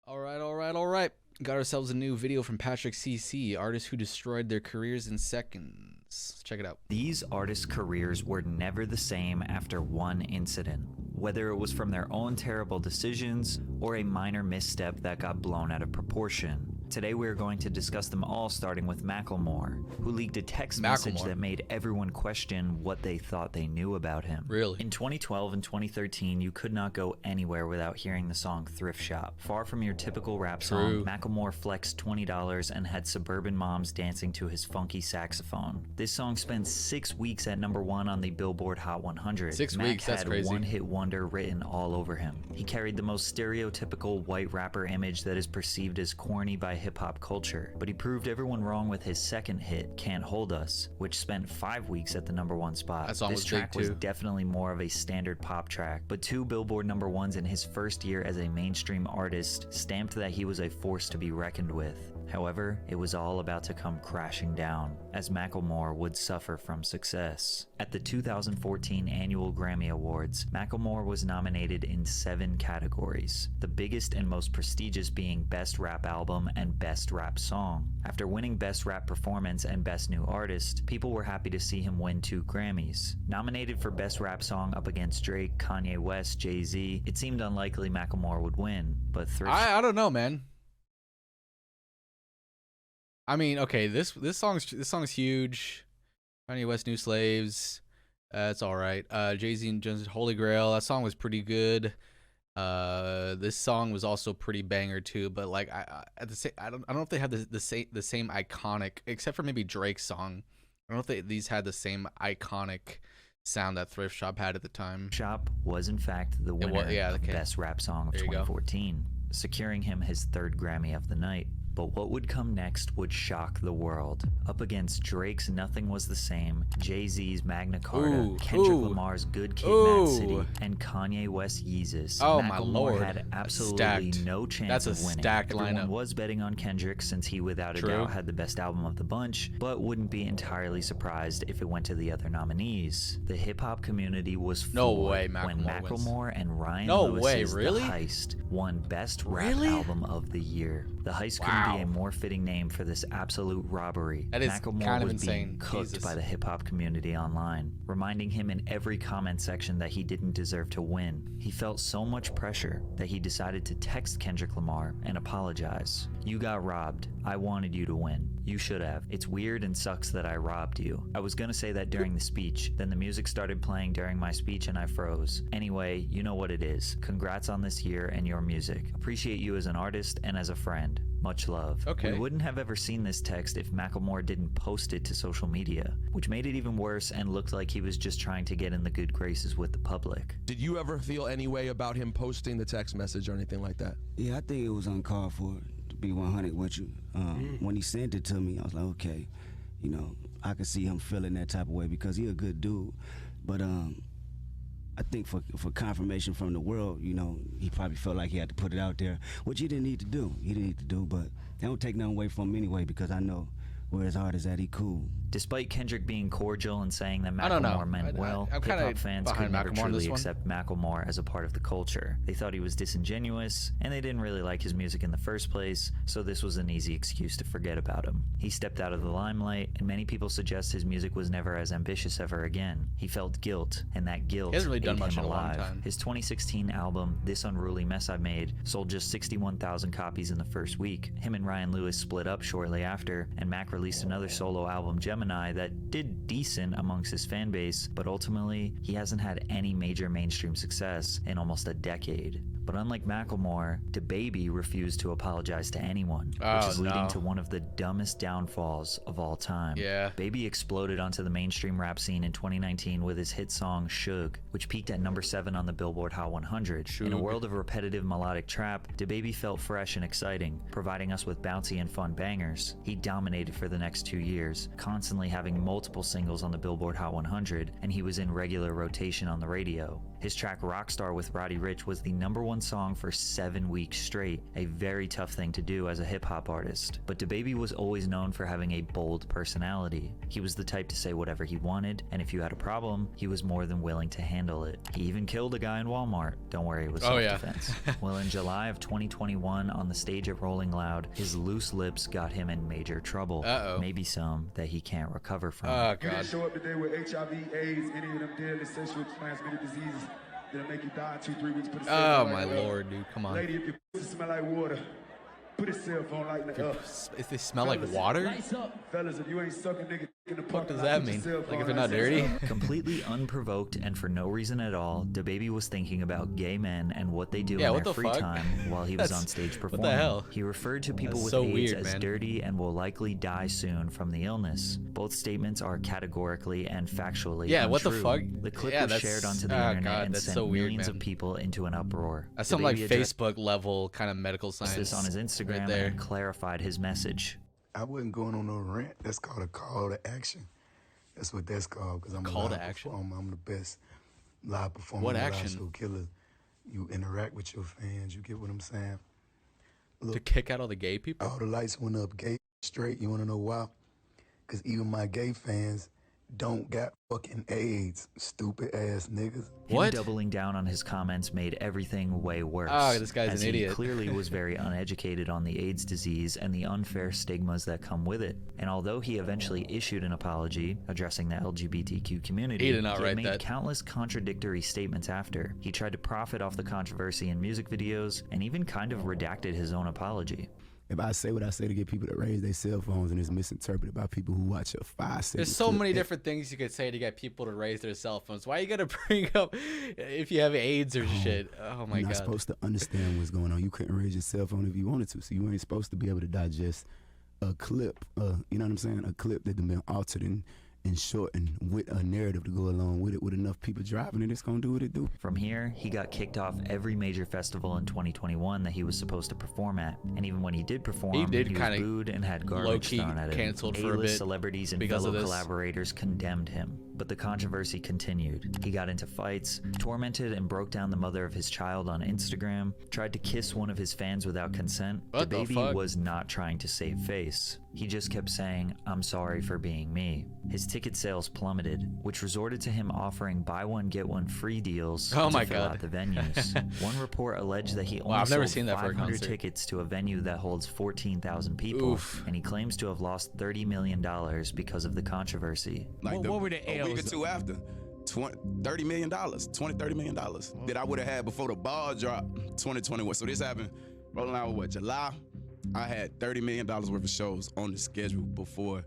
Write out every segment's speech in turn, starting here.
All right. Got ourselves a new video from Patrick CC, artists who destroyed their careers in seconds. Check it out. These artists' careers were never the same after one incident, whether it was from their own terrible decisions or a minor misstep that got blown out of proportion. Today we are going to discuss them all, starting with Macklemore, who leaked a text message that made everyone question what they thought they knew about him. Really? In 2012 and 2013, you could not go anywhere without hearing the song Thrift Shop. Far from your typical rap song, Macklemore flexed $20 and had suburban moms dancing to his funky saxophone. This song spent 6 weeks at #1 on the Billboard Hot 100. 6 weeks, that's crazy. One-hit wonder written all over him. He carried the most stereotypical white rapper image that is perceived as corny by hip-hop culture, but he proved everyone wrong with his second hit, Can't Hold Us, which spent 5 weeks at the #1 spot. This track was definitely more of a standard pop track, but 2 Billboard #1s in his first year as a mainstream artist stamped that he was a force to be reckoned with. However, it was all about to come crashing down, as Macklemore would suffer from success. At the 2014 annual Grammy Awards, Macklemore was nominated in 7 categories, the biggest and most prestigious being Best Rap Album and Best Rap Song. After winning Best Rap Performance and Best New Artist, people were happy to see him win 2 Grammys. Nominated for Best Rap Song up against Drake, Kanye West, Jay-Z, it seemed unlikely Macklemore would win, but I don't know, man. I mean, okay, this song's huge. Kanye West, New Slaves, it's all right. Jay-Z and Jones, Holy Grail, that song was pretty good. This song was also pretty banger too. But like, I don't know if they have the same iconic, except for maybe Drake's song. I don't know if these had the same iconic sound that Thrift Shop had at the time. Shop was in fact the winner of Best Rap Song of 2014, securing him his 3rd Grammy of the night. But what would come next would shock the world. Up against Drake's Nothing Was the Same, Jay-Z's Magna Carta, Kendrick Lamar's Good Kid, Mad City, and Kanye West's Yeezus, Macklemore had absolutely no chance of winning. Everyone was betting on Kendrick since he without a doubt had the best album of the bunch, but wouldn't be entirely surprised if it went to the other nominees. The hip-hop community was floored when Macklemore and Ryan Lewis's The Heist won Best Rap Album of the Year. The Heist couldn't be a more fitting name for this absolute robbery. That is Macklemore kind of was being cooked by the hip-hop community online, reminding him in every comment section that he didn't deserve to win. He felt so much pressure that he decided to text Kendrick Lamar and apologize. "You got robbed. I wanted you to win. You should have. It's weird and sucks that I robbed you. I was gonna say that during the speech, then the music started playing during my speech and I froze. Anyway, you know what it is. Congrats on this year and your music. Appreciate you as an artist and as a friend. Much love." We wouldn't have ever seen this text if Macklemore didn't post it to social media, which made it even worse and looked like he was just trying to get in the good graces with the public. Did you ever feel any way about him posting the text message or anything like that? Yeah, I think it was uncalled for, to be 100 with you. When he sent it to me, I was like, okay, you know, I could see him feeling that type of way because he a good dude. But I think for confirmation from the world, you know, he probably felt like he had to put it out there, which he didn't need to do. But they don't take nothing away from him anyway because I know where his heart is at. He cool. Despite Kendrick being cordial and saying that Macklemore meant well, hip-hop fans could never truly accept Macklemore as a part of the culture. They thought he was disingenuous, and they didn't really like his music in the first place, so this was an easy excuse to forget about him. He stepped out of the limelight, and many people suggest his music was never as ambitious ever again. He felt guilt, and that guilt ate him alive. His 2016 album, This Unruly Mess I Made, sold just 61,000 copies in the first week. Him and Ryan Lewis split up shortly after, and Mac released another solo album, Gemini, that did decent amongst his fan base, but ultimately he hasn't had any major mainstream success in almost a decade. But unlike Macklemore, DaBaby refused to apologize to anyone, which is leading to one of the dumbest downfalls of all time. Baby exploded onto the mainstream rap scene in 2019 with his hit song Suge, which peaked at #7 on the Billboard Hot 100. In a world of repetitive melodic trap, DaBaby felt fresh and exciting, providing us with bouncy and fun bangers. He dominated for the next 2 years, constantly having multiple singles on the Billboard Hot 100, and he was in regular rotation on the radio. His track Rockstar with Roddy Ricch was the #1 song for 7 weeks straight, a very tough thing to do as a hip-hop artist. But DaBaby was always known for having a bold personality. He was the type to say whatever he wanted, and if you had a problem, he was more than willing to handle it. He even killed a guy in Walmart. Don't worry, it was self-defense. Well, in July of 2021, on the stage at Rolling Loud, his loose lips got him in major trouble. Maybe some that he can't recover from. Oh, God. You didn't show up today with HIV, AIDS, any of them deadly sexually transmitted diseases that'll make you die in 2-3 weeks. Oh, my Lord, dude. Come on. Lady, if your pussy smell like water, put his cell phone like that. If they smell like water? Fellas, if you ain't sucking nigga in the What does that mean? Like if they're not dirty? Completely unprovoked and for no reason at all, DaBaby was thinking about gay men and what they do in their free time while he was on stage performing. What the hell? He referred to people with AIDS as dirty and will likely die soon from the illness. Both statements are categorically and factually untrue. What the fuck? The clip was shared onto the internet and sent millions of people into an uproar. That's some like Facebook level kind of medical science. This on his Instagram and clarified his message. I wasn't going on no rant. That's called a call to action. That's what that's called. Because I'm a live performer. I'm the best live performer. What action? Live show killer. You interact with your fans. You get what I'm saying? Look, to kick out all the gay people? All the lights went up gay straight. You want to know why? Because even my gay fans don't got fucking AIDS, stupid ass niggas. Him doubling down on his comments made everything way worse. Oh, this guy's an idiot. He clearly was very uneducated on the AIDS disease and the unfair stigmas that come with it. And although he eventually issued an apology addressing the LGBTQ community, he made countless contradictory statements after. He tried to profit off the controversy in music videos and even kind of redacted his own apology. If I say what I say to get people to raise their cell phones and it's misinterpreted by people who watch a 5-second There's so many different things you could say to get people to raise their cell phones. Why you gotta bring up if you have AIDS or shit? Oh my God. You're not supposed to understand what's going on. You couldn't raise your cell phone if you wanted to. So you ain't supposed to be able to digest a clip, you know what I'm saying? A clip that has been altered and shortened with a narrative to go along with it, with enough people driving it, it's gonna do what it do. From here, he got kicked off every major festival in 2021 that he was supposed to perform at. And even when he did perform, he was booed and had garbage thrown at him. Canceled for a bit. Celebrities and fellow collaborators condemned him. But the controversy continued. He got into fights, tormented and broke down the mother of his child on Instagram, tried to kiss one of his fans without consent. DaBaby was not trying to save face. He just kept saying, "I'm sorry for being me." His ticket sales plummeted, which resorted to him offering buy one get one free deals to fill out the venues. One report alleged that he only sold 500 tickets to a venue that holds 14,000 people, and he claims to have lost $30 million because of the controversy. Like what were the a week or two after, $30 million that I would have had before the ball dropped 2021. So this happened rolling out with July. I had $30 million worth of shows on the schedule before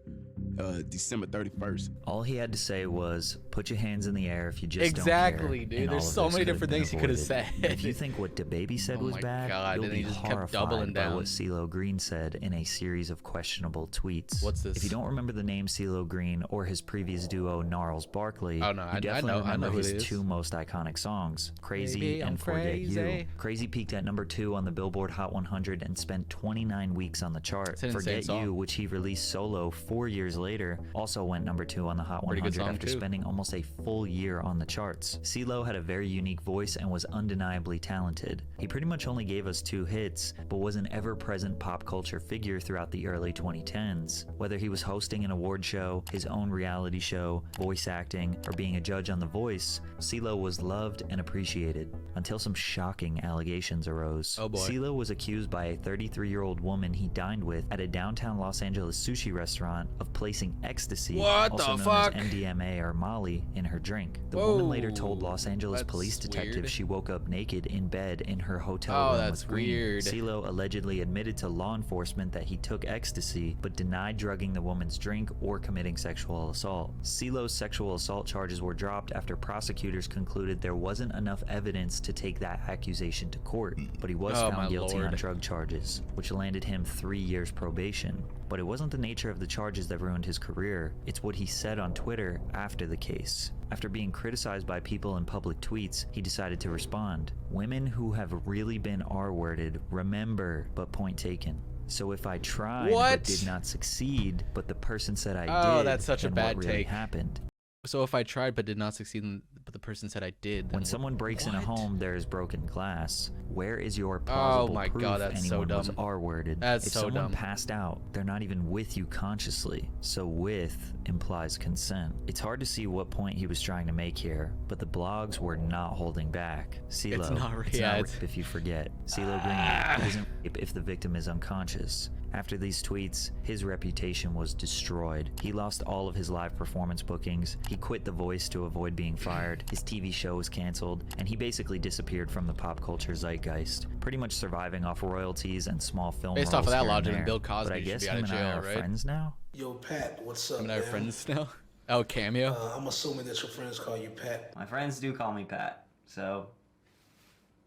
December 31st. All he had to say was, put your hands in the air if you just exactly, don't care. Dude. There's so many different things he could have said. If you think what DaBaby said was bad, you'll be horrified by what CeeLo Green said in a series of questionable tweets. What's this? If you don't remember the name CeeLo Green or his previous duo Gnarls Barkley, you definitely remember his two most iconic songs, Crazy and Forget You. Crazy peaked at #2 on the Billboard Hot 100 and spent 29 weeks on the chart. Forget You, which he released solo 4 years later, also went #2 on the Hot 100 after spending almost a full year on the charts. CeeLo had a very unique voice and was undeniably talented. He pretty much only gave us 2 hits, but was an ever-present pop culture figure throughout the early 2010s. Whether he was hosting an award show, his own reality show, voice acting, or being a judge on The Voice, CeeLo was loved and appreciated, until some shocking allegations arose. Oh boy. CeeLo was accused by a 33-year-old woman he dined with at a downtown Los Angeles sushi restaurant of placing ecstasy, also known as MDMA or Molly, in her drink. The woman later told Los Angeles police detectives she woke up naked in bed in her hotel room with Green. CeeLo allegedly admitted to law enforcement that he took ecstasy, but denied drugging the woman's drink or committing sexual assault. CeeLo's sexual assault charges were dropped after prosecutors concluded there wasn't enough evidence to take that accusation to court, but he was found guilty on drug charges, which landed him 3 years probation. But it wasn't the nature of the charges that ruined his career, it's what he said on Twitter after the case. After being criticized by people in public tweets, he decided to respond. "Women who have really been R-worded, remember, but point taken. So if I tried but did not succeed, but the person said I did, that's such a bad what really take. happened?" So if I tried but did not succeed, but the person said I did. When someone breaks in a home, there is broken glass. Where is your Oh plausible my proof god, that's so anyone was dumb. R-worded? That's If so someone dumb. passed out, they're not even with you consciously. So with implies consent. It's hard to see what point he was trying to make here, but the blogs were not holding back. CeeLo, It's not it's yeah, not it's- rape if you forget. CeeLo Green, it isn't rape if the victim is unconscious. After these tweets, his reputation was destroyed. He lost all of his live performance bookings, he quit The Voice to avoid being fired, his TV show was canceled, and he basically disappeared from the pop culture zeitgeist, pretty much surviving off royalties and small film Based roles off of that here and logic, there. Bill Cosby But I should guess be out him of and I jail, are right? friends now? Yo, Pat, what's up, I'm man? our friends now. Oh, cameo. I'm assuming that your friends call you Pat, My friends do call me Pat, so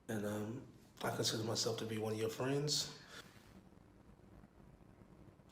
and I consider myself to be one of your friends.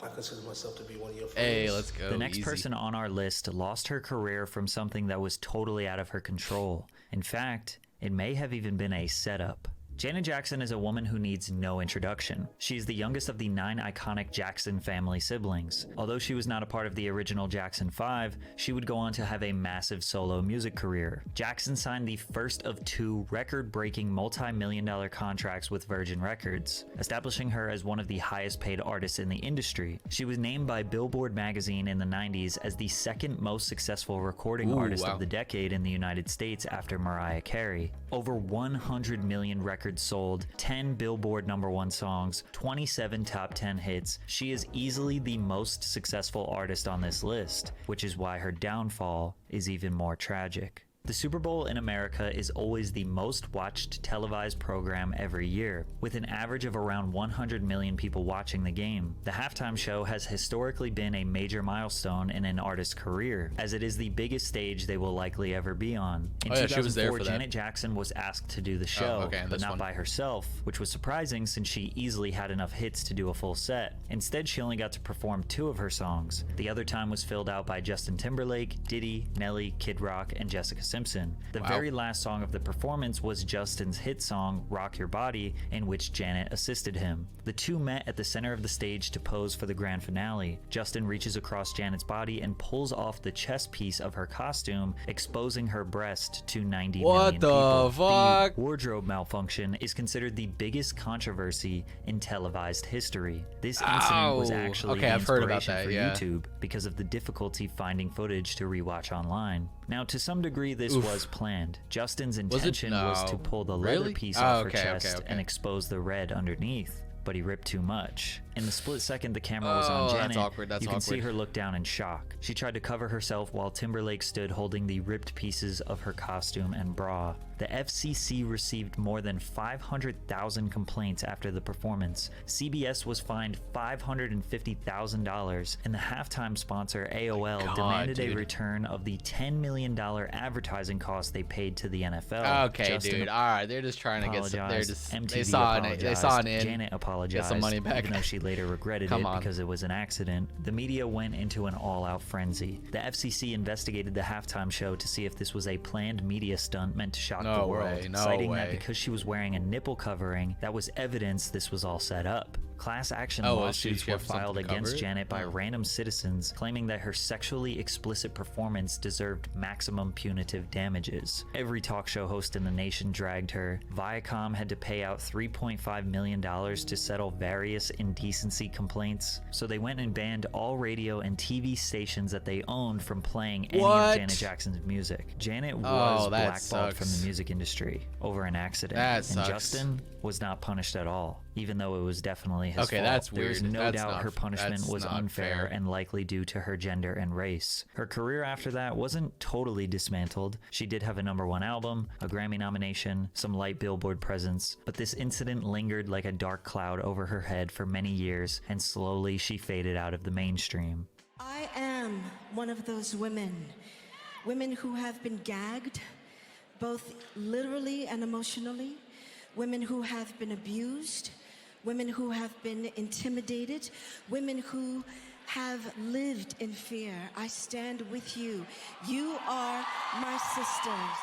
I consider myself to be one of your friends. Hey, let's go. The next easy. person on our list lost her career from something that was totally out of her control. In fact, it may have even been a setup. Janet Jackson is a woman who needs no introduction. She is the youngest of the 9 iconic Jackson family siblings. Although she was not a part of the original Jackson 5, she would go on to have a massive solo music career. Jackson signed the first of 2 record-breaking multi-million-dollar contracts with Virgin Records, establishing her as one of the highest-paid artists in the industry. She was named by Billboard magazine in the 90s as the second most successful recording artist of the decade in the United States after Mariah Carey. Over 100 million records sold, 10 Billboard #1 songs, 27 top 10 hits. She is easily the most successful artist on this list, which is why her downfall is even more tragic. The Super Bowl in America is always the most watched televised program every year, with an average of around 100 million people watching the game. The halftime show has historically been a major milestone in an artist's career, as it is the biggest stage they will likely ever be on. In 2004, she was there for that. Janet Jackson was asked to do the show, but not by herself, which was surprising since she easily had enough hits to do a full set. Instead, she only got to perform 2 of her songs. The other time was filled out by Justin Timberlake, Diddy, Nelly, Kid Rock, and Jessica Simpson. The very last song of the performance was Justin's hit song, Rock Your Body, in which Janet assisted him. The 2 met at the center of the stage to pose for the grand finale. Justin reaches across Janet's body and pulls off the chest piece of her costume, exposing her breast to 90 million people. What the fuck? The wardrobe malfunction is considered the biggest controversy in televised history. This incident was actually okay, an I've heard about inspiration that, for YouTube because of the difficulty finding footage to rewatch online. Now, to some degree, this was planned. Justin's intention was to pull the leather piece off her chest and expose the red underneath, but he ripped too much. In the split second the camera was on Janet, you can see her look down in shock. She tried to cover herself while Timberlake stood holding the ripped pieces of her costume and bra. The FCC received more than 500,000 complaints after the performance. CBS was fined $550,000, and the halftime sponsor AOL demanded a return of the $10 million advertising cost they paid to the NFL. Okay, Justin dude. All right, they're just trying to get some. They're just MTV they saw an in. Janet apologized, Get some money back. even though she later regretted it because it was an accident. The media went into an all-out frenzy. The FCC investigated the halftime show to see if this was a planned media stunt meant to shock the world, citing that because she was wearing a nipple covering, that was evidence this was all set up. Class action lawsuits were filed against Janet by random citizens, claiming that her sexually explicit performance deserved maximum punitive damages. Every talk show host in the nation dragged her. Viacom had to pay out $3.5 million to settle various indecency complaints, so they went and banned all radio and TV stations that they owned from playing any of Janet Jackson's music. Janet was blackballed from the music industry over an accident, and Justin was not punished at all, even though it was definitely his fault. That's weird. There's no doubt her punishment was unfair and likely due to her gender and race. Her career after that wasn't totally dismantled. She did have a #1 album, a Grammy nomination, some light Billboard presence, but this incident lingered like a dark cloud over her head for many years, and slowly she faded out of the mainstream. I am one of those women who have been gagged, both literally and emotionally, women who have been abused, women who have been intimidated, women who have lived in fear. I stand with you. You are my sisters.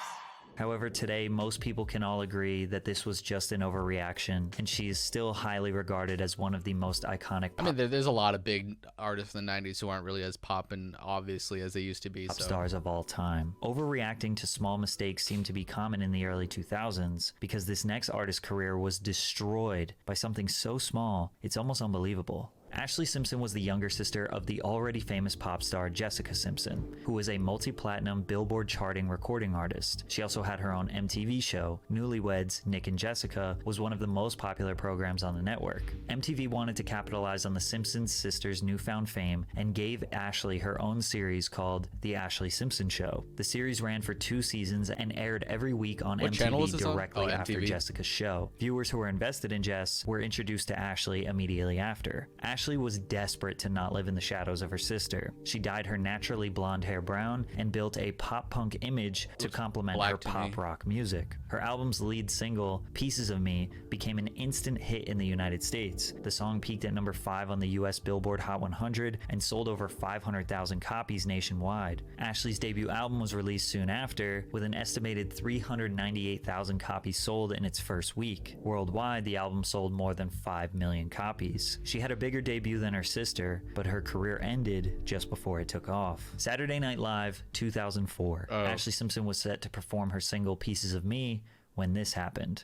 However, today, most people can all agree that this was just an overreaction, and she is still highly regarded as one of the most iconic I mean, there's a lot of big artists in the 90s who aren't really as poppin', obviously, as they used to be. Pop stars of all time. Overreacting to small mistakes seemed to be common in the early 2000s because this next artist's career was destroyed by something so small, it's almost unbelievable. Ashley Simpson was the younger sister of the already famous pop star Jessica Simpson, who was a multi-platinum Billboard charting recording artist. She also had her own MTV show. Newlyweds, Nick and Jessica was one of the most popular programs on the network. MTV wanted to capitalize on the Simpson sisters' newfound fame and gave Ashley her own series called The Ashley Simpson Show. The series ran for 2 seasons and aired every week on MTV directly after Jessica's show. Viewers who were invested in Jess were introduced to Ashley immediately after. Ashley was desperate to not live in the shadows of her sister. She dyed her naturally blonde hair brown and built a pop-punk image to complement her pop-rock music. Her album's lead single, Pieces of Me, became an instant hit in the United States. The song peaked at number 5 on the US Billboard Hot 100 and sold over 500,000 copies nationwide. Ashley's debut album was released soon after, with an estimated 398,000 copies sold in its first week. Worldwide, the album sold more than 5 million copies. She had a bigger debut than her sister, but her career ended just before it took off. Saturday Night Live 2004. Ashley Simpson was set to perform her single Pieces of Me when this happened.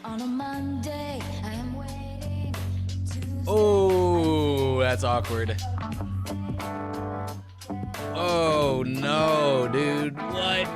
On a Monday, I am waiting. Oh, that's awkward. Oh no, dude. What?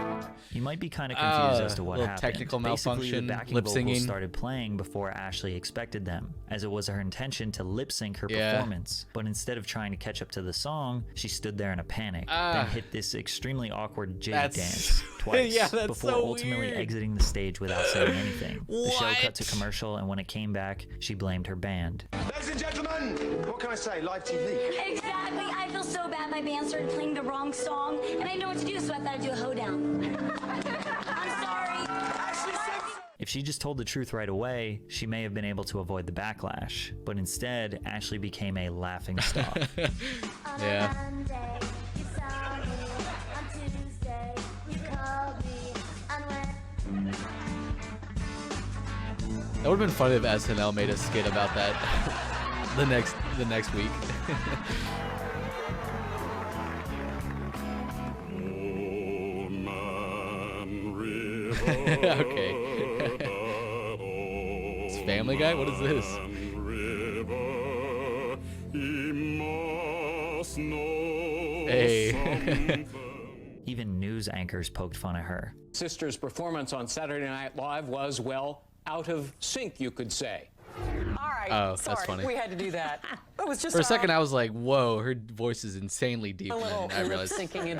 You might be kind of confused as to what happened. Technical malfunction, lip backing vocals singing started playing before Ashley expected them, as it was her intention to lip sync her performance. But instead of trying to catch up to the song, she stood there in a panic, then hit this extremely awkward jig dance twice before ultimately exiting the stage without saying anything. The show cut to commercial, and when it came back, she blamed her band. Ladies and gentlemen, what can I say? Live TV. Exactly. I feel so bad. My band started playing the wrong song, and I didn't know what to do, so I thought I'd do a hoedown. I'm sorry. If she just told the truth right away, she may have been able to avoid the backlash. But instead, Ashley became a laughing stock. Yeah. That would have been funny if SNL made a skit about that the next week. Okay. It's Family Guy? What is this? Hey. Even news anchors poked fun at her. Sister's performance on Saturday Night Live was, well, out of sync, you could say. All right. Oh, sorry, that's funny. We had to do that. It was just for a second. I was like, "Whoa, her voice is insanely deep." And then I realized what they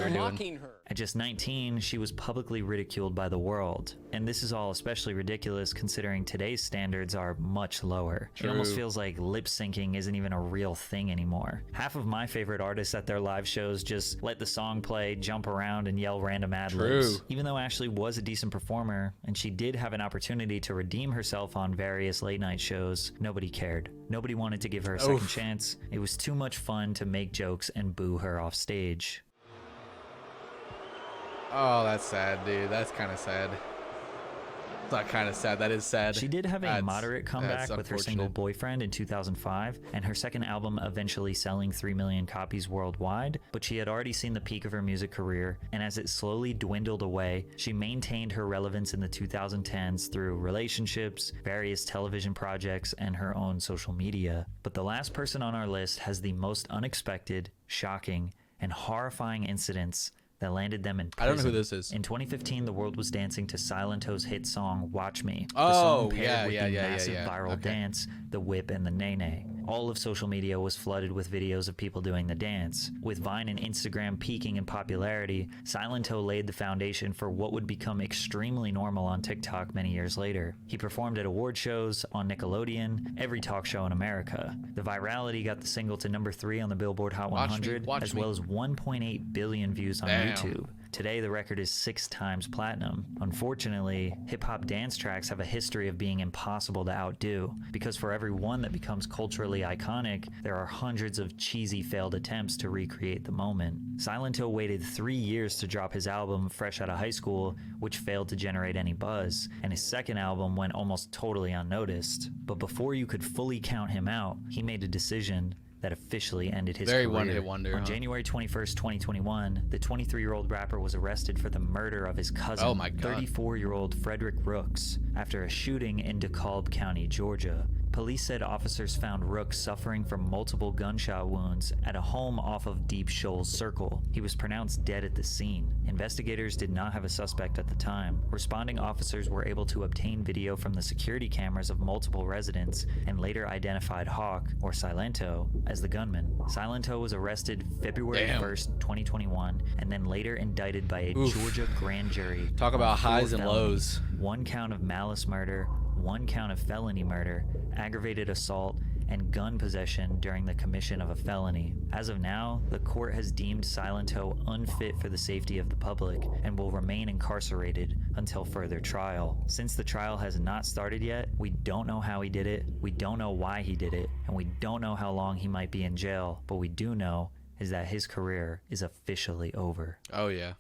were doing. At just 19, she was publicly ridiculed by the world. And this is all especially ridiculous considering today's standards are much lower. True. It almost feels like lip syncing isn't even a real thing anymore. Half of my favorite artists at their live shows just let the song play, jump around, and yell random ad-libs. Even though Ashley was a decent performer, and she did have an opportunity to redeem herself on various late-night shows, nobody cared. Nobody wanted to give her a second chance. It was too much fun to make jokes and boo her off stage. Oh, that's sad, dude. That's kind of sad. It's not kind of sad. That is sad. She did have a moderate comeback with her single Boyfriend in 2005, and her second album eventually selling 3 million copies worldwide, but she had already seen the peak of her music career, and as it slowly dwindled away, she maintained her relevance in the 2010s through relationships, various television projects, and her own social media. But the last person on our list has the most unexpected, shocking, and horrifying incidents that landed them in prison. I don't know who this is. In 2015, the world was dancing to Silento's hit song "Watch Me." Oh, the song paired yeah, with the massive viral dance, the whip and the nay-nay. All of social media was flooded with videos of people doing the dance. With Vine and Instagram peaking in popularity, Silento laid the foundation for what would become extremely normal on TikTok many years later. He performed at award shows, on Nickelodeon, every talk show in America. The virality got the single to number 3 on the Billboard Hot 100, as well as 1.8 billion views on YouTube. Today, the record is 6 times platinum. Unfortunately, hip-hop dance tracks have a history of being impossible to outdo, because for every one that becomes culturally iconic, there are hundreds of cheesy failed attempts to recreate the moment. Silent Hill waited 3 years to drop his album Fresh Outta High School, which failed to generate any buzz, and his second album went almost totally unnoticed. But before you could fully count him out, he made a decision that officially ended his career. One-hit wonder. On January 21st, 2021, the 23-year-old rapper was arrested for the murder of his cousin, 34-year-old Frederick Rooks, after a shooting in DeKalb County, Georgia. Police said officers found Rooks suffering from multiple gunshot wounds at a home off of Deep Shoals Circle. He was pronounced dead at the scene. Investigators did not have a suspect at the time. Responding officers were able to obtain video from the security cameras of multiple residents and later identified Hawk, or Silento, as the gunman. Silento was arrested February 1st, 2021, and then later indicted by a Georgia grand jury. Talk about highs and lows. 1 count of malice murder, 1 count of felony murder, aggravated assault, and gun possession during the commission of a felony. As of now, the court has deemed Silento unfit for the safety of the public and will remain incarcerated until further trial. Since the trial has not started yet, we don't know how he did it, we don't know why he did it, and we don't know how long he might be in jail. But we do know is that his career is officially over. Oh yeah.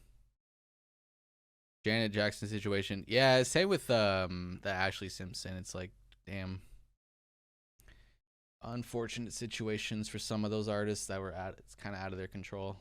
Janet Jackson situation. Yeah, same with the Ashley Simpson. It's like, damn. Unfortunate situations for some of those artists that were it's kind of out of their control.